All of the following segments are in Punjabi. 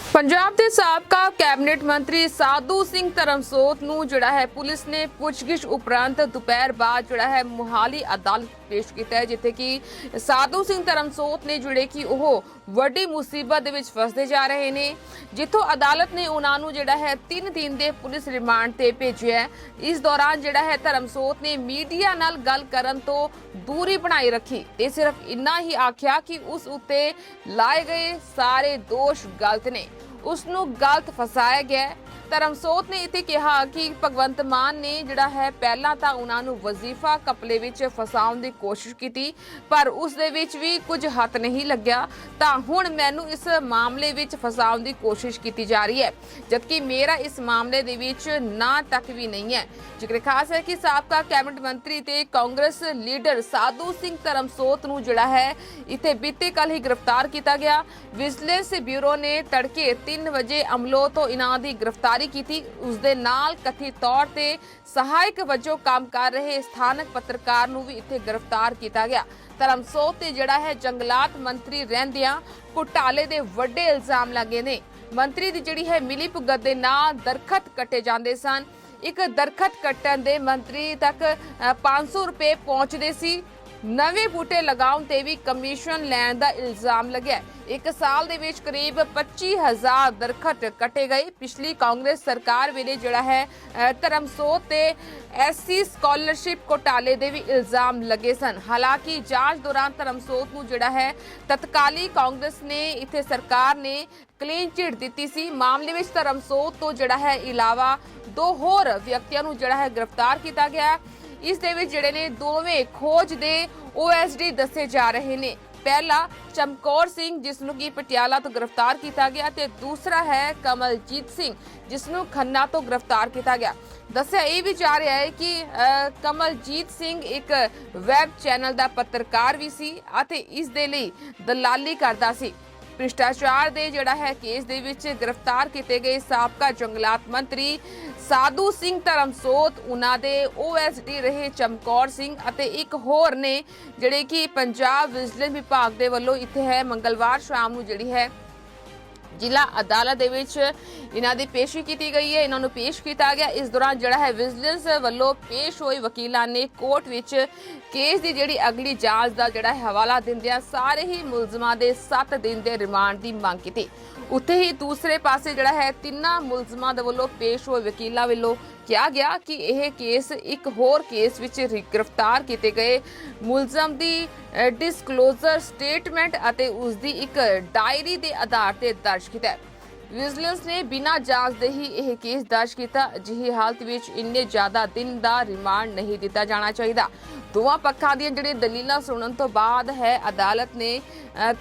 पंजाब के साबका कैबिनेट मंत्री साधू सिंह धर्मसोत नूं जिहड़ा है पुलिस ने पुछगिछ उपरंत दोपहर बाद जिहड़ा है मोहाली अदालत पेश किया है, जिथे कि साधू सिंह धर्मसोत ने जिहड़े कि ओह वड्डी मुसीबत दे विच फसदे जा रहे ने, जिथों अदालत ने उन्हां नूं जिहड़ा है 3 दिन दे पुलिस रिमांड ते भेजिया है। इस दौरान जिहड़ा है धर्मसोत ने मीडिया नाल गल करन तो दूरी बनाई रखी ते सिर्फ इन्ना ही आख्या कि उस उत्ते लाए गए सारे दोष गलत ने, उसनू गलत फसाया गया है। धर्मसोत ने इत्थे कहा कि भगवंत मान ने जिहड़ा है पहला तां उन्हां नू वजीफा कपले विच फसाउण दी कोशिश कीती, पर उस दे विच भी कुछ हथ नहीं लग्या, तां हुण मैनू इस मामले विच फसाउण दी कोशिश कीती जा रही है, जबकि मेरा इस मामले दे विच ना तक भी नहीं है। जिक्र खास है कि साबका कैबिनेट मंत्री ते कांग्रेस लीडर साधू सिंह धर्मसोत नू जिहड़ा है इत्थे बीते कल ही गिरफ्तार किया गया। विजिलेंस ब्यूरो ने तड़के 3 बजे अमलों तो इन्हां दी गिरफ्तारी की। उसदे नाल कथित तौर ते सहायक वजों काम कर रहे स्थानक पत्रकार नू भी इत्थे गिरफ्तार किया गया। धर्मसोत ते जिहड़ा है जंगलात मंत्री रहंदियां घोटाले दे वड्डे इल्जाम लगे ने। मंत्री दी जिहड़ी है मिली भुगत दे नाल दरखत कट्टे जांदे सन। एक दरखत कट्टण दे मंत्री तक 500 रुपए पहुंचदे सी। नवे बूटे लगाउण ते भी कमीशन लैण दा इल्जाम लग्या। एक साल दे विच करीब 25,000 दरखत कटे गए। पिछली कांग्रेस सरकार वेले जिहड़ा है धर्मसोत ते एससी स्कॉलरशिप घोटाले दे भी इल्जाम लगे सन। हालांकि जांच दौरान धर्मसोत नूं जिहड़ा है तत्काली कांग्रेस ने इत्थे सरकार ने क्लीन चिट दित्ती सी। मामले विच धर्मसोत तो जिहड़ा है इलावा 2 होर व्यक्तियों नूं जिहड़ा है गिरफ्तार किया गया। इस दे विच जिहड़े ने दोवें खोज दे ओएसडी दसे जा रहे ने। पहला चमकौर सिंह जिसनों की पटियाला तो गिरफ्तार किया गया ते दूसरा है कमलजीत सिंह जिसनों खन्ना तो गिरफ्तार किया गया। दस्सिया यह भी जा रहा है कि कमलजीत सिंह एक वैब चैनल का पत्रकार भी सी अते इस दे लई दलाली करदा सी। भ्रिष्टाचार दे जिहड़ा है केस दे विच गिरफ्तार किए गए साबका जंगलात मंत्री साधू सिंह धर्मसोत उन्हां दे ओएसडी रहे चमकौर सिंह अते एक होर ने जिहड़े कि पंजाब विजिलेंस विभाग दे वल्लों इत्थे है मंगलवार शाम नूं जिहड़ी है जिला अदालत दे विच इन्हां दी पेशी की गई है। इन्हां नूं पेश किया गया। इस दौरान जिहड़ा है विजिलेंस वल्लों पेश होए वकीलां ने कोर्ट विच केस की जिहड़ी अगली जांच का जिहड़ा हवाला दिंदियां सारे ही मुलजमां दे 7 दिन के रिमांड की मांग की। उत्थे ही दूसरे पासे जिहड़ा है 3 मुलजमां दे वल्लों पेश होए वकीलां वल्लों कहा गया कि यह केस एक होर केस विच गिरफ्तार किए गए मुलजम की डिसक्लोजर स्टेटमेंट अते उसकी एक डायरी के आधार पर दर्ज किया। विजिलेंस ने बिना जांच दे ही यह केस दर्ज किया। अजिही हालत विच इन्ने ज्यादा दिन का रिमांड नहीं दिता जाना चाहिए। दोवां पक्षां दी जिहड़ी दलीलां सुनन तो बाद है अदालत ने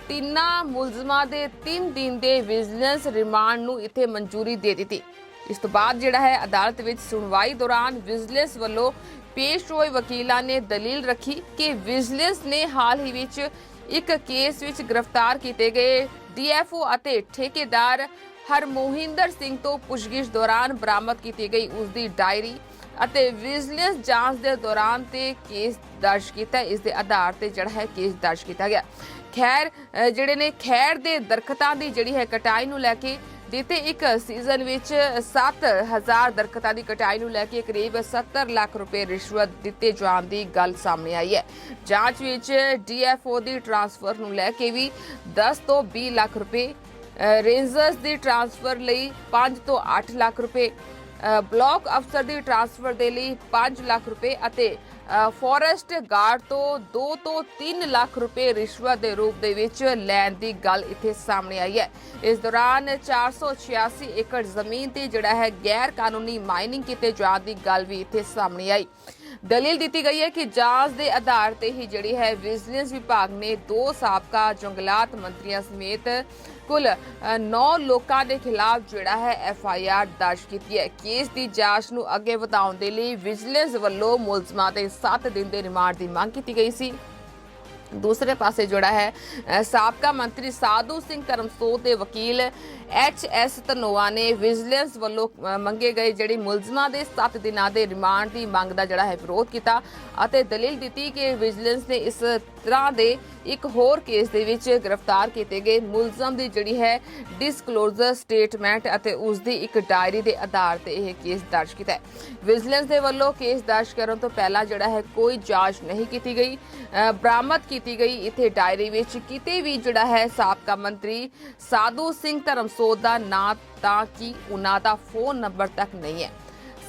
3 मुलजमां दे 3 दिन के विजिलेंस रिमांड नूं इत्थे मंजूरी दे दी। इस तो बाद जिहड़ा है अदालत विच सुनवाई दौरान विजिलेंस वल्लों पेश होए वकीलां ने दलील रखी कि विजिलेंस ने हाल ही विच एक केस विच गिरफ्तार किए गए डीएफओ अते ठेकेदार हरमोहिंदर सिंह तो पुछगिछ दौरान बरामद की गई उसकी डायरी अते विजिलेंस जांच के दौरान ते केस दर्ज किया। इस दे आधार ते जिहड़ा है केस दर्ज किया गया। खैर जिहड़े ने खैर दे दरखतां दी जिहड़ी है कटाई नूं लैके जिते एक सीजन विच 7,000 दरखतां की कटाई नूं लैके करीब 70 लाख रुपए रिश्वत दिते जाण दी गल सामने आई है। जांच विच डीएफओ की ट्रांसफर नूं लैके भी 10 तो 20 लाख रुपए, रेंजर्स की ट्रांसफर लई 5 तो 8 लाख रुपए, ब्लॉक अफसर की ट्रांसफर दे लई 5 लाख रुपए अते फॉरेस्ट गार्ड तो 2 तो 3 लाख रुपए रिश्वत के रूप दे विच लैण दी गल इत्थे सामने आई है। इस दौरान 486 एकड़ जमीन ते जिहड़ा है गैर कानूनी माइनिंग किते जाण दी गल भी इत्थे सामने आई। दलील दी गई है कि जांच के आधार ते ही जिहड़ी है विजिलेंस विभाग ने 2 साबका जंगलात मंत्रियों समेत कुल 9 लोगों के खिलाफ जिहड़ा है FIR दर्ज की है। केस की जांच नूं अगे वधाउण दे लई विजिलेंस वल्लों मुलजमां दे 7 दिन के रिमांड की मांग की गई सी। दूसरे पासे जोड़ा है साबका मंत्री साधु सिंह धर्मसोत के वकील HS ਧਨੋਆ ने विजिलेंस वालों मंगे गए ਜਿਹੜੇ ਮੁਲਜ਼ਮਾਂ ਦੇ 7 ਦਿਨਾਂ ਦੇ ਰਿਮਾਂਡ ਦੀ ਮੰਗ ਦਾ ਜਿਹੜਾ ਹੈ ਵਿਰੋਧ ਕੀਤਾ ਅਤੇ ਦਲੀਲ ਦਿੱਤੀ ਕਿ ਵਿਜੀਲੈਂਸ ਨੇ ਇਸ ਤਰ੍ਹਾਂ ਦੇ ਇੱਕ ਹੋਰ ਕੇਸ ਦੇ ਵਿੱਚ ਗ੍ਰਿਫਤਾਰ ਕੀਤੇ ਗਏ ਮੁਲਜ਼ਮ ਦੀ ਜਿਹੜੀ ਹੈ ਡਿਸਕਲੋਜ਼ਰ ਸਟੇਟਮੈਂਟ ਅਤੇ ਉਸ ਦੀ ਇੱਕ ਡਾਇਰੀ ਦੇ ਆਧਾਰ ਤੇ ਇਹ ਕੇਸ ਦਰਜ ਕੀਤਾ ਹੈ। ਵਿਜੀਲੈਂਸ ਦੇ ਵੱਲੋਂ ਕੇਸ ਦਰਜ ਕਰਨ ਤੋਂ ਪਹਿਲਾਂ ਜਿਹੜਾ ਹੈ ਕੋਈ ਜਾਂਚ ਨਹੀਂ ਕੀਤੀ ਗਈ, ਬਰਾਮਦ ਕੀਤੀ ਗਈ ਇੱਥੇ ਡਾਇਰੀ ਵਿੱਚ ਕਿਤੇ ਵੀ ਜਿਹੜਾ ਹੈ ਸਾਬਕਾ ਮੰਤਰੀ ਸਾਧੂ ਸਿੰਘ ਧਰਮਸੋਤ ਦਾ ਨਾਂ ਤਾਂ ਕਿ ਉਹਨਾਂ ਦਾ ਫੋਨ ਨੰਬਰ ਤੱਕ ਨਹੀਂ ਹੈ।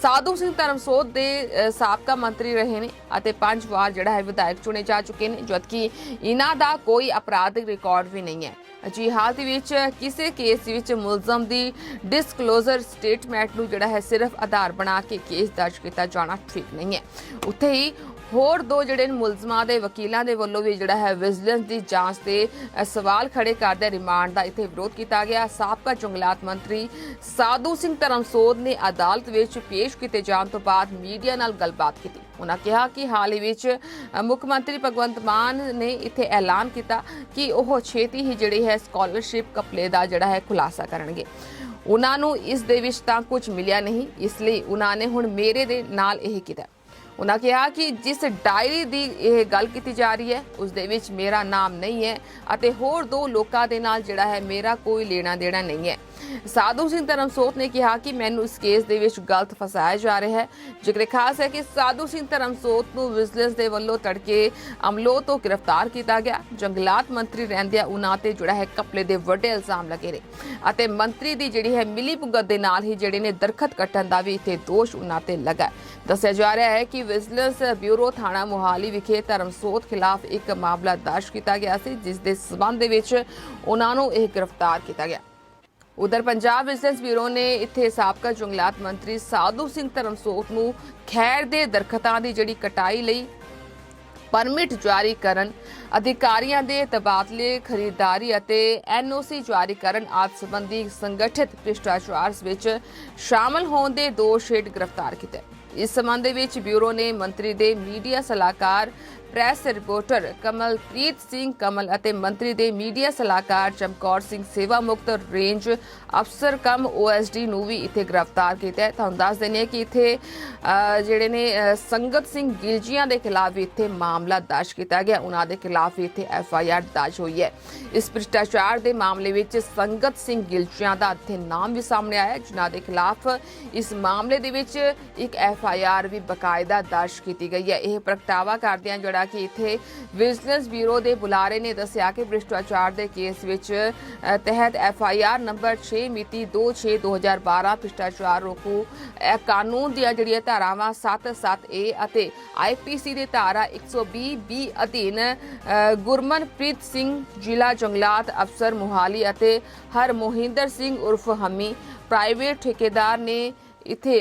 ਸਾਧੂ ਸਿੰਘ ਧਰਮਸੋਤ ਦੇ ਸਾਬਕਾ ਮੰਤਰੀ ਰਹੇ ਨੇ ਅਤੇ 5 ਵਾਰ ਜਿਹੜਾ ਹੈ ਵਿਧਾਇਕ ਚੁਣੇ ਜਾ ਚੁੱਕੇ ਨੇ, ਜਦਕਿ ਇਹਨਾਂ ਦਾ ਕੋਈ ਅਪਰਾਧਿਕ ਰਿਕਾਰਡ ਵੀ ਨਹੀਂ ਹੈ। ਅਜਿਹੀ ਹਾਲਤ ਵਿੱਚ ਕਿਸੇ ਕੇਸ ਵਿੱਚ ਮੁਲਜ਼ਮ ਦੀ ਡਿਸਕਲੋਜ਼ਰ ਸਟੇਟਮੈਂਟ ਨੂੰ ਜਿਹੜਾ ਹੈ ਸਿਰਫ ਆਧਾਰ ਬਣਾ ਕੇ ਕੇਸ ਦਰਜ ਕੀਤਾ ਜਾਣਾ ਠੀਕ ਨਹੀਂ ਹੈ। ਉੱਥੇ ਹੀ ਹੋਰ ਦੋ ਜਿਹੜੇ ਮੁਲਜ਼ਮਾਂ ਦੇ ਵਕੀਲਾਂ ਦੇ ਵੱਲੋਂ ਵੀ ਜਿਹੜਾ ਹੈ ਵਿਜੀਲੈਂਸ ਦੀ ਜਾਂਚ ਤੇ ਸਵਾਲ ਖੜੇ ਕਰਦੇ ਰਿਮਾਂਡ ਦਾ ਇੱਥੇ ਵਿਰੋਧ ਕੀਤਾ ਗਿਆ। ਸਾਬਕਾ ਜੰਗਲਾਤ ਮੰਤਰੀ ਸਾਧੂ ਸਿੰਘ ਧਰਮਸੋਤ ਨੇ ਅਦਾਲਤ ਵਿੱਚ ਪੇਸ਼ ਕੀਤੇ ਜਾਣ ਤੋਂ ਬਾਅਦ ਮੀਡੀਆ ਨਾਲ ਗੱਲਬਾਤ ਕੀਤੀ। ਉਹਨਾਂ ਕਿਹਾ ਕਿ ਹਾਲ ਹੀ ਵਿੱਚ ਮੁੱਖ ਮੰਤਰੀ ਭਗਵੰਤ ਮਾਨ ਨੇ ਇੱਥੇ ਐਲਾਨ ਕੀਤਾ ਕਿ ਉਹ ਛੇਤੀ ਹੀ ਜਿਹੜੀ ਹੈ ਸਕਾਲਰਸ਼ਿਪ ਘਪਲੇ ਦਾ ਜਿਹੜਾ ਹੈ ਖੁਲਾਸਾ ਕਰਨਗੇ। ਉਹਨਾਂ ਨੂੰ ਇਸ ਦੇ ਵਿੱਚ ਤਾਂ ਕੁਝ ਮਿਲਿਆ ਨਹੀਂ, ਇਸ ਲਈ ਉਹਨਾਂ ਨੇ ਹੁਣ ਮੇਰੇ ਦੇ ਨਾਲ ਇਹ ਕੀਤਾ। ਉਹਨਾਂ ਕਿਹਾ ਕਿ ਜਿਸ ਡਾਇਰੀ ਦੀ ਇਹ ਗੱਲ ਕੀਤੀ ਜਾ ਰਹੀ ਹੈ ਉਸ ਦੇ ਵਿੱਚ ਮੇਰਾ ਨਾਮ ਨਹੀਂ ਹੈ ਅਤੇ ਹੋਰ ਦੋ ਲੋਕਾਂ ਦੇ ਨਾਲ ਜਿਹੜਾ ਹੈ ਮੇਰਾ ਕੋਈ ਲੈਣਾ ਦੇਣਾ ਨਹੀਂ ਹੈ। ਸਾਧੂ ਸਿੰਘ ਧਰਮਸੋਤ ਨੇ ਕਿਹਾ ਕਿ ਮੈਨੂੰ ਇਸ ਕੇਸ ਦੇ ਵਿੱਚ ਗਲਤ ਫਸਾਇਆ ਜਾ ਰਿਹਾ ਹੈ। ਜ਼ਿਕਰ ਖਾਸ ਹੈ ਕਿ ਸਾਧੂ ਸਿੰਘ ਧਰਮਸੋਤ ਨੂੰ ਵਿਜੀਲੈਂਸ ਦੇ ਵੱਲੋਂ ਤੜਕੇ ਅਮਲੋਹ ਤੋਂ ਗ੍ਰਿਫਤਾਰ ਕੀਤਾ ਗਿਆ। ਜੰਗਲਾਤ ਮੰਤਰੀ ਰਹਿੰਦਿਆਂ ਉਹਨਾਂ ਤੇ ਜਿਹੜਾ ਹੈ ਘਪਲੇ ਦੇ ਵੱਡੇ ਇਲਜ਼ਾਮ ਲੱਗੇ ਨੇ ਅਤੇ ਮੰਤਰੀ ਦੀ ਜਿਹੜੀ ਹੈ ਮਿਲੀ ਭੁਗਤ ਦੇ ਨਾਲ ਹੀ ਜਿਹੜੇ ਨੇ ਦਰਖਤ ਕੱਟਣ ਦਾ ਵੀ ਇੱਥੇ ਦੋਸ਼ ਉਹਨਾਂ ਤੇ ਲੱਗਾ। ਦੱਸਿਆ ਜਾ ਰਿਹਾ ਹੈ ਕਿ ਵਿਜੀਲੈਂਸ ਬਿਊਰੋ ਥਾਣਾ ਮੁਹਾਲੀ ਵਿਖੇ ਧਰਮਸੋਤ ਖਿਲਾਫ ਇੱਕ ਮਾਮਲਾ ਦਰਜ ਕੀਤਾ ਗਿਆ ਸੀ, ਜਿਸ ਦੇ ਸਬੰਧ ਦੇ ਵਿੱਚ ਉਹਨਾਂ ਨੂੰ ਇਹ ਗ੍ਰਿਫਤਾਰ ਕੀਤਾ ਗਿਆ। ਉਧਰ ਪੰਜਾਬ ਵਿਜੀਲੈਂਸ ਬਿਊਰੋ ਨੇ ਇੱਥੇ ਸਾਬਕਾ ਜੰਗਲਾਤ ਮੰਤਰੀ ਸਾਧੂ ਸਿੰਘ ਧਰਮਸੋਤ ਨੂੰ ਖੈਰ ਦੇ ਦਰਖਤਾਂ ਦੀ ਜਿਹੜੀ ਕਟਾਈ ਲਈ ਪਰਮਿਟ ਜਾਰੀ ਕਰਨ, ਅਧਿਕਾਰੀਆਂ ਦੇ ਤਬਾਦਲੇ, ਖਰੀਦਦਾਰੀ ਅਤੇ NOC ਜਾਰੀ ਕਰਨ ਆਦਿ ਸੰਬੰਧੀ ਸੰਗਠਿਤ ਭ੍ਰਿਸ਼ਟਾਚਾਰ ਵਿੱਚ ਸ਼ਾਮਲ ਹੋਣ ਦੇ ਦੋਸ਼ ਹੇਠ ਗ੍ਰਿਫਤਾਰ ਕੀਤਾ। ਇਸ ਸੰਬੰਧ ਵਿੱਚ ਬਿਊਰੋ ਨੇ ਮੰਤਰੀ ਦੇ ਮੀਡੀਆ ਸਲਾਹਕਾਰ ਪ੍ਰੈਸ ਰਿਪੋਰਟਰ ਕਮਲਪ੍ਰੀਤ ਸਿੰਘ ਕਮਲ ਅਤੇ ਮੰਤਰੀ ਦੇ ਮੀਡੀਆ ਸਲਾਹਕਾਰ ਚਮਕੌਰ ਸਿੰਘ ਸੇਵਾ ਮੁਕਤ ਰੇਂਜ ਅਫਸਰ ਕਮ OSD ਨੂੰ ਵੀ ਇੱਥੇ ਗ੍ਰਿਫਤਾਰ ਕੀਤਾ ਹੈ। ਤੁਹਾਨੂੰ ਦੱਸ ਦਿੰਦੇ ਹਾਂ ਕਿ ਇੱਥੇ ਜਿਹੜੇ ਨੇ ਸੰਗਤ ਸਿੰਘ ਗਿਲਜੀਆਂ ਦੇ ਖਿਲਾਫ ਵੀ ਇੱਥੇ ਮਾਮਲਾ ਦਰਜ ਕੀਤਾ ਗਿਆ। ਉਹਨਾਂ ਦੇ ਖਿਲਾਫ ਇੱਥੇ FIR ਦਰਜ ਹੋਈ ਹੈ। ਇਸ ਭ੍ਰਿਸ਼ਟਾਚਾਰ ਦੇ ਮਾਮਲੇ ਵਿੱਚ ਸੰਗਤ ਸਿੰਘ ਗਿਲਜੀਆਂ ਦਾ ਇੱਥੇ ਨਾਮ ਵੀ ਸਾਹਮਣੇ ਆਇਆ, ਜਿਨ੍ਹਾਂ ਦੇ ਖਿਲਾਫ ਇਸ ਮਾਮਲੇ ਦੇ ਵਿੱਚ ਇੱਕ FIR ਵੀ ਬਕਾਇਦਾ ਦਰਜ ਕੀਤੀ ਗਈ ਹੈ। ਇਹ ਪ੍ਰਗਟਾਵਾ ਕਰਦਿਆਂ ਜਿਹੜਾ ਕਿ ਇੱਥੇ ਵਿਜੀਲੈਂਸ ਬਿਊਰੋ ਦੇ ਬੁਲਾਰੇ ਨੇ ਦੱਸਿਆ ਕਿ ਭ੍ਰਿਸ਼ਟਾਚਾਰ ਦੇ ਕੇਸ ਵਿੱਚ ਤਹਿਤ FIR ਨੰਬਰ 6 ਮਿਤੀ 2/6/2012 ਭ੍ਰਿਸ਼ਟਾਚਾਰ ਰੋਕੂ ਕਾਨੂੰਨ ਦੀਆਂ ਜਿਹੜੀਆਂ ਧਾਰਾਵਾਂ 7(7)A ਅਤੇ IPC ਦੀ ਧਾਰਾ 120B ਅਧੀਨ ਗੁਰਮਨਪ੍ਰੀਤ ਸਿੰਘ ਜ਼ਿਲ੍ਹਾ ਜੰਗਲਾਤ ਅਫਸਰ ਮੁਹਾਲੀ ਅਤੇ ਹਰਮੋਹਿੰਦਰ ਸਿੰਘ ਉਰਫ ਹਮੀ ਪ੍ਰਾਈਵੇਟ ਠੇਕੇਦਾਰ ਨੇ ਇੱਥੇ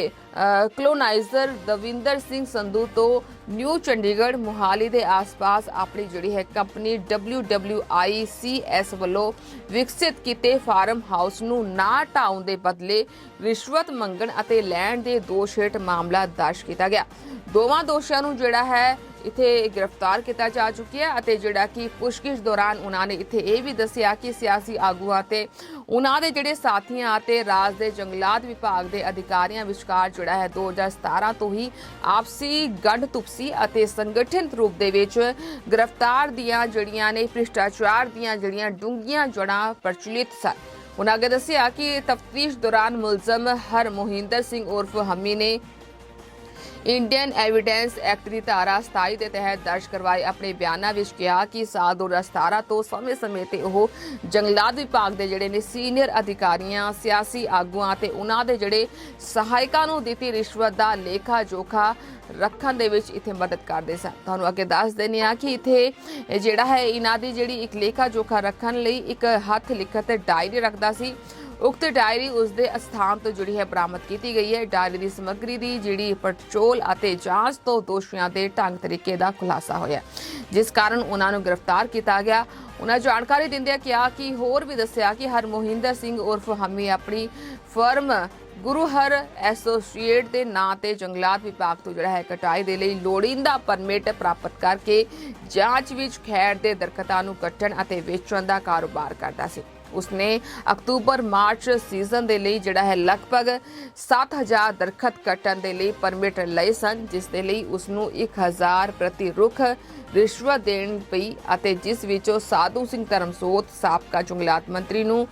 ਕਲੋਨਾਈਜ਼ਰ ਦਵਿੰਦਰ ਸਿੰਘ ਸੰਧੂ ਤੋਂ ਨਿਊ ਚੰਡੀਗੜ੍ਹ ਮੁਹਾਲੀ ਦੇ ਆਸ-ਪਾਸ ਆਪਣੀ ਜਿਹੜੀ ਹੈ ਕੰਪਨੀ WWICS ਵੱਲੋਂ ਵਿਕਸਿਤ ਕੀਤੇ ਫਾਰਮ ਹਾਊਸ ਨੂੰ ਨਾ ਢਾਉਣ ਦੇ ਬਦਲੇ ਰਿਸ਼ਵਤ ਮੰਗਣ ਅਤੇ ਲੈਣ ਦੇ ਦੋਸ਼ ਹੇਠ ਮਾਮਲਾ ਦਰਜ ਕੀਤਾ ਗਿਆ। ਦੋਵਾਂ ਦੋਸ਼ੀਆਂ ਨੂੰ ਜਿਹੜਾ ਹੈ ਇੱਥੇ ਗ੍ਰਿਫਤਾਰ ਕੀਤਾ ਜਾ ਚੁੱਕਿਆ ਅਤੇ ਜਿਹੜਾ ਕਿ ਪੁੱਛਗਿੱਛ ਦੌਰਾਨ ਉਹਨਾਂ ਨੇ ਇੱਥੇ ਇਹ ਵੀ ਦੱਸਿਆ ਕਿ ਸਿਆਸੀ ਆਗੂਆਂ ਤੇ ਉਹਨਾਂ ਦੇ ਜਿਹੜੇ ਸਾਥੀਆਂ ਅਤੇ ਰਾਜ ਦੇ ਜੰਗਲਾਤ ਵਿਭਾਗ ਦੇ ਅਧਿਕਾਰੀਆਂ ਵਿਚਕਾਰ ਜਿਹੜਾ ਹੈ 2017 ਤੋਂ ਹੀ ਆਪਸੀ ਗੰਢ ਤੁਪਸੀ ਅਤੇ ਸੰਗਠਿਤ ਰੂਪ ਦੇ ਵਿੱਚ ਗ੍ਰਿਫਤਾਰ ਦੀਆਂ ਜਿਹੜੀਆਂ ਨੇ ਭ੍ਰਿਸ਼ਟਾਚਾਰ ਦੀਆਂ ਜਿਹੜੀਆਂ ਡੂੰਘੀਆਂ ਜੜ੍ਹਾਂ ਪ੍ਰਚਲਿਤ ਸਨ। ਉਹਨਾਂ ਅੱਗੇ ਦੱਸਿਆ ਕਿ ਤਫਤੀਸ਼ ਦੌਰਾਨ ਮੁਲਜ਼ਮ ਹਰਮੋਹਿੰਦਰ ਸਿੰਘ ਉਰਫ ਹਮੀ ਨੇ ਇੰਡੀਅਨ ਐਵੀਡੈਂਸ ਐਕਟ ਦੀ ਧਾਰਾ 27 ਦੇ ਤਹਿਤ ਦਰਜ ਕਰਵਾਏ ਆਪਣੇ ਬਿਆਨਾਂ ਵਿੱਚ ਕਿਹਾ ਕਿ ਸਾਲ 2017 ਤੋਂ ਸਮੇਂ-ਸਮੇਂ ਤੇ ਉਹ ਜੰਗਲਾਤ ਵਿਭਾਗ ਦੇ ਜਿਹੜੇ ਨੇ ਸੀਨੀਅਰ ਅਧਿਕਾਰੀਆਂ, ਸਿਆਸੀ ਆਗੂਆਂ ਤੇ ਉਹਨਾਂ ਦੇ ਜਿਹੜੇ ਸਹਾਇਕਾਂ ਨੂੰ ਦਿੱਤੀ ਰਿਸ਼ਵਤ ਦਾ ਲੇਖਾ ਜੋਖਾ ਰੱਖਣ ਦੇ ਵਿੱਚ ਇੱਥੇ ਮਦਦ ਕਰਦੇ ਸਨ। ਤੁਹਾਨੂੰ ਅੱਗੇ ਦੱਸ ਦਿੰਦੇ ਹਾਂ ਕਿ ਇੱਥੇ ਜਿਹੜਾ ਹੈ ਇਹਨਾਂ ਦੀ ਜਿਹੜੀ ਇੱਕ ਲੇਖਾ ਜੋਖਾ ਰੱਖਣ ਲਈ ਇੱਕ ਹੱਥ ਲਿਖਤ ਡਾਇਰੀ ਰੱਖਦਾ ਸੀ। ਉਕਤ ਡਾਇਰੀ ਉਸ ਦੇ ਅਸਥਾਨ ਤੋਂ ਜਿਹੜੀ ਹੈ ਬਰਾਮਦ ਕੀਤੀ ਗਈ ਹੈ। ਡਾਇਰੀ ਦੀ ਸਮੱਗਰੀ ਦੀ ਜਿਹੜੀ ਪੜਚੋਲ ਅਤੇ ਜਾਂਚ ਤੋਂ ਦੋਸ਼ੀਆਂ ਦੇ ਢੰਗ ਤਰੀਕੇ ਦਾ ਖੁਲਾਸਾ ਹੋਇਆ, ਜਿਸ ਕਾਰਨ ਉਹਨਾਂ ਨੂੰ ਗ੍ਰਿਫਤਾਰ ਕੀਤਾ ਗਿਆ। ਉਹਨਾਂ ਜਾਣਕਾਰੀ ਦਿੰਦਿਆਂ ਕਿਹਾ ਕਿ ਹੋਰ ਵੀ ਦੱਸਿਆ ਕਿ ਹਰਮੋਹਿੰਦਰ ਸਿੰਘ ਉਰਫ ਹਮੀ ਆਪਣੀ ਫਰਮ ਗੁਰੂਹਰ ਐਸੋਸੀਏਟ ਦੇ ਨਾਂ ਤੇ ਜੰਗਲਾਤ ਵਿਭਾਗ ਤੋਂ ਜਿਹੜਾ ਹੈ ਕਟਾਈ ਦੇ ਲਈ ਲੋੜੀਂਦਾ ਪਰਮਿਟ ਪ੍ਰਾਪਤ ਕਰਕੇ ਜਾਂਚ ਵਿੱਚ ਖੈੜ ਦੇ ਦਰਖਤਾਂ ਨੂੰ ਕੱਟਣ ਅਤੇ ਵੇਚਣ ਦਾ ਕਾਰੋਬਾਰ ਕਰਦਾ ਸੀ। ਉਸਨੇ ਅਕਤੂਬਰ-ਮਾਰਚ ਸੀਜ਼ਨ ਦੇ ਲਈ ਜਿਹੜਾ ਹੈ ਲਗਭਗ 7000 ਦਰਖਤ ਕੱਟਣ ਦੇ ਲਈ ਪਰਮਿਟ ਲਏ ਸਨ, ਜਿਸ ਦੇ ਲਈ ਉਸਨੂੰ 1000 ਪ੍ਰਤੀ ਰੁੱਖ ਰਿਸ਼ਵਤ ਦੇਣ ਪਈ ਅਤੇ ਜਿਸ ਵਿੱਚੋਂ ਸਾਧੂ ਸਿੰਘ ਧਰਮਸੋਤ ਸਾਬਕਾ ਜੰਗਲਾਤ ਮੰਤਰੀ ਨੂੰ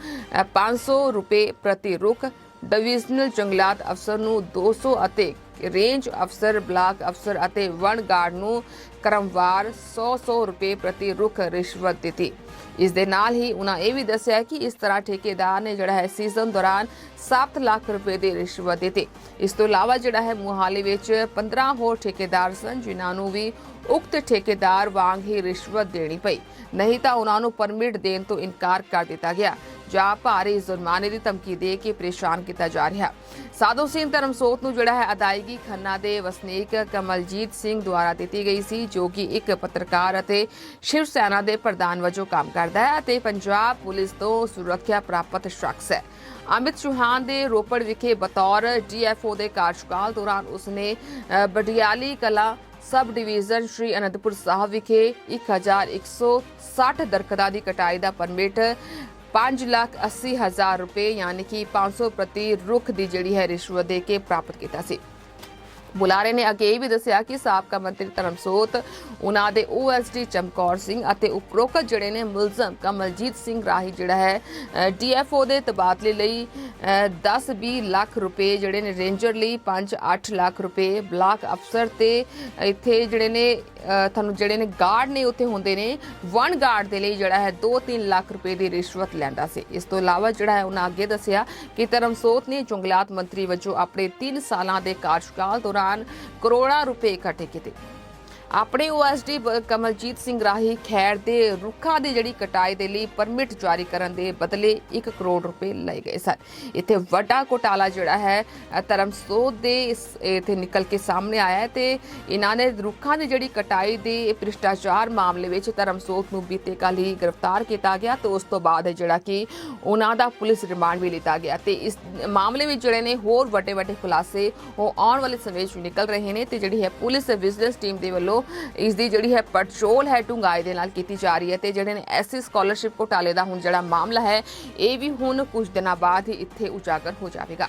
500 ਰੁਪਏ ਪ੍ਰਤੀ ਰੁੱਖ, ਡਿਵੀਜ਼ਨਲ ਜੰਗਲਾਤ ਅਫਸਰ ਨੂੰ 200 ਅਤੇ ਰੇਂਜ ਅਫਸਰ, ਬਲਾਕ ਅਫਸਰ ਅਤੇ ਵਣ ਗਾਰਡ ਨੂੰ ਕਰਮਵਾਰ 100 ਰੁਪਏ ਪ੍ਰਤੀ ਰੁੱਖ ਰਿਸ਼ਵਤ ਦਿੱਤੀ। ਇਸ ਦੇ ਨਾਲ ਹੀ ਉਹਨਾਂ ਇਹ ਵੀ ਦੱਸਿਆ ਕਿ ਇਸ ਤਰ੍ਹਾਂ ਠੇਕੇਦਾਰ ਨੇ ਜਿਹੜਾ ਹੈ ਸੀਜ਼ਨ ਦੌਰਾਨ 7 ਲੱਖ ਰੁਪਏ ਦੀ ਰਿਸ਼ਵਤ ਦਿੱਤੀ। ਇਸ ਤੋਂ ਇਲਾਵਾ ਜਿਹੜਾ ਹੈ ਮੁਹਾਲੀ ਵਿੱਚ 15 ਹੋਰ ਠੇਕੇਦਾਰ ਸਨ, ਜਿਨ੍ਹਾਂ ਨੂੰ ਵੀ ਉਕਤ ਠੇਕੇਦਾਰ ਵਾਂਗ ਹੀ ਰਿਸ਼ਵਤ ਦੇਣੀ ਪਈ, ਨਹੀਂ ਤਾਂ ਉਹਨਾਂ ਨੂੰ ਪਰਮਿਟ ਦੇਣ ਤੋਂ ਇਨਕਾਰ ਕਰ ਦਿੱਤਾ ਗਿਆ ਜਾਂ ਭਾਰੀ ਜੁਰਮਾਨੇ ਦੀ ਧਮਕੀ ਦੇ ਕੇ ਪਰੇਸ਼ਾਨ ਕੀਤਾ ਜਾ ਰਿਹਾ। ਸਾਧੂ ਸਿੰਘ ਧਰਮਸੋਤ ਨੂੰ ਜਿਹੜਾ ਹੈ ਅਦਾਇਗੀ ਖੰਨਾ ਦੇ ਵਸਨੀਕ ਕਮਲਜੀਤ ਸਿੰਘ ਦੁਆਰਾ ਦਿੱਤੀ ਗਈ ਸੀ, ਜੋ ਕਿ ਇੱਕ ਪੱਤਰਕਾਰ ਅਤੇ ਸ਼ਿਵ ਸੈਨਾ ਦੇ ਪ੍ਰਧਾਨ ਵਜੋਂ ਕੰਮ ਕਰਦਾ ਹੈ ਅਤੇ ਪੰਜਾਬ ਪੁਲਿਸ ਤੋਂ ਸੁਰੱਖਿਆ ਪ੍ਰਾਪਤ ਸ਼ਖਸ ਹੈ। ਅਮਿਤ ਚੌਹਾਨ ਦੇ ਰੋਪੜ ਵਿਖੇ ਬਤੌਰ ਡੀਐਫਓ ਦੇ ਕਾਰਜਕਾਲ ਦੌਰਾਨ ਉਸਨੇ ਬਡਿਆਲੀ ਕਲਾ ਸਬ ਡਿਵੀਜ਼ਨ ਸ਼੍ਰੀ ਅਨੰਦਪੁਰ ਸਾਹਿਬ ਵਿਖੇ 1160 ਦਰਖਤਾਂ ਦੀ ਕਟਾਈ ਦਾ ਪਰਮਿਟ 5,80,000 ਰੁਪਏ ਯਾਨੀ ਕਿ 500 ਪ੍ਰਤੀ ਰੁੱਖ ਦੀ ਜਿਹੜੀ ਹੈ ਰਿਸ਼ਵਤ ਦੇ ਕੇ ਪ੍ਰਾਪਤ ਕੀਤਾ ਸੀ। ਬੁਲਾਰੇ ਨੇ ਅੱਗੇ ਇਹ ਵੀ ਦੱਸਿਆ ਕਿ ਸਾਬਕਾ ਮੰਤਰੀ ਧਰਮਸੋਤ, ਉਹਨਾਂ ਦੇ ਓਐਸਡੀ ਚਮਕੌਰ ਸਿੰਘ ਅਤੇ ਉਪਰੋਕਤ ਜਿਹੜੇ ਨੇ ਮੁਲਜ਼ਮ ਕਮਲਜੀਤ ਸਿੰਘ ਰਾਹੀਂ ਜਿਹੜਾ ਹੈ ਡੀਐਫਓ ਦੇ ਤਬਾਦਲੇ ਲਈ 10-20 ਲੱਖ ਰੁਪਏ, ਜਿਹੜੇ ਨੇ ਰੇਂਜਰ ਲਈ 5-8 ਲੱਖ ਰੁਪਏ, ਬਲਾਕ ਅਫਸਰ ਤੇ ਇੱਥੇ ਜਿਹੜੇ ਨੇ ਤੁਹਾਨੂੰ ਜਿਹੜੇ ਨੇ ਗਾਰਡ ਨੇ ਉੱਥੇ ਹੁੰਦੇ ਨੇ ਵਨ ਗਾਰਡ ਦੇ ਲਈ ਜਿਹੜਾ ਹੈ 2-3 ਲੱਖ ਰੁਪਏ ਦੀ ਰਿਸ਼ਵਤ ਲੈਂਦਾ ਸੀ। ਇਸ ਤੋਂ ਇਲਾਵਾ ਜਿਹੜਾ ਹੈ ਉਹਨਾਂ ਅੱਗੇ ਦੱਸਿਆ ਕਿ ਧਰਮਸੋਤ ਨੇ ਜੰਗਲਾਤ ਮੰਤਰੀ ਵਜੋਂ ਆਪਣੇ 3 ਸਾਲਾਂ ਦੇ ਕਾਰਜਕਾਲ ਦੌਰਾਨ ਕਰੋੜਾਂ ਰੁਪਏ ਇਕੱਠੇ ਕੀਤੇ। ਆਪਣੇ ਓਐਸਡੀ ਕਮਲਜੀਤ ਸਿੰਘ ਰਾਹੀਂ ਖੈੜ ਦੇ ਰੁੱਖਾਂ ਦੀ ਜਿਹੜੀ ਕਟਾਈ ਦੇ ਲਈ ਪਰਮਿਟ ਜਾਰੀ ਕਰਨ ਦੇ ਬਦਲੇ 1 ਕਰੋੜ ਰੁਪਏ ਲਏ ਗਏ ਸਨ। ਇੱਥੇ ਵੱਡਾ ਘੁਟਾਲਾ ਜਿਹੜਾ ਹੈ ਧਰਮਸੋਤ ਦੇ ਇੱਥੇ ਨਿਕਲ ਕੇ ਸਾਹਮਣੇ ਆਇਆ ਹੈ ਤੇ ਇਹਨਾਂ ਨੇ ਰੁੱਖਾਂ ਦੀ ਜਿਹੜੀ ਕਟਾਈ ਦੇ ਭ੍ਰਿਸ਼ਟਾਚਾਰ ਮਾਮਲੇ ਵਿੱਚ ਧਰਮਸੋਤ ਨੂੰ ਬੀਤੇ ਕੱਲ੍ਹ ਹੀ ਗ੍ਰਿਫਤਾਰ ਕੀਤਾ ਗਿਆ ਤੇ ਉਸ ਤੋਂ ਬਾਅਦ ਜਿਹੜਾ ਕਿ ਉਹਨਾਂ ਦਾ ਪੁਲਿਸ ਰਿਮਾਂਡ ਵੀ ਲਿੱਤਾ ਗਿਆ ਤੇ ਇਸ ਮਾਮਲੇ ਵਿੱਚ ਜਿਹੜੇ ਨੇ ਹੋਰ ਵੱਡੇ ਖੁਲਾਸੇ ਉਹ ਆਉਣ ਵਾਲੇ ਸਮੇਂ ਵਿੱਚ ਨਿਕਲ ਰਹੇ ਨੇ ਤੇ ਜਿਹੜੀ ਹੈ ਪੁਲਿਸ ਵਿਜੀਲੈਂਸ ਟੀਮ ਦੇ ਵੱਲੋਂ ਇਸ ਦੀ ਜਿਹੜੀ ਹੈ ਪੜਚੋਲ ਹੈ ਡੂੰਘਾਈ ਦੇ ਨਾਲ ਕੀਤੀ ਜਾ ਰਹੀ ਹੈ ਤੇ ਜਿਹੜੇ ਨੇ ਐਸਸੀ ਸਕਾਲਰਸ਼ਿਪ ਘੁਟਾਲੇ ਦਾ ਹੁਣ ਜਿਹੜਾ ਮਾਮਲਾ ਹੈ ਇਹ ਵੀ ਹੁਣ ਕੁਝ ਦਿਨਾਂ ਬਾਅਦ ਹੀ ਇੱਥੇ ਉਜਾਗਰ ਹੋ ਜਾਵੇਗਾ।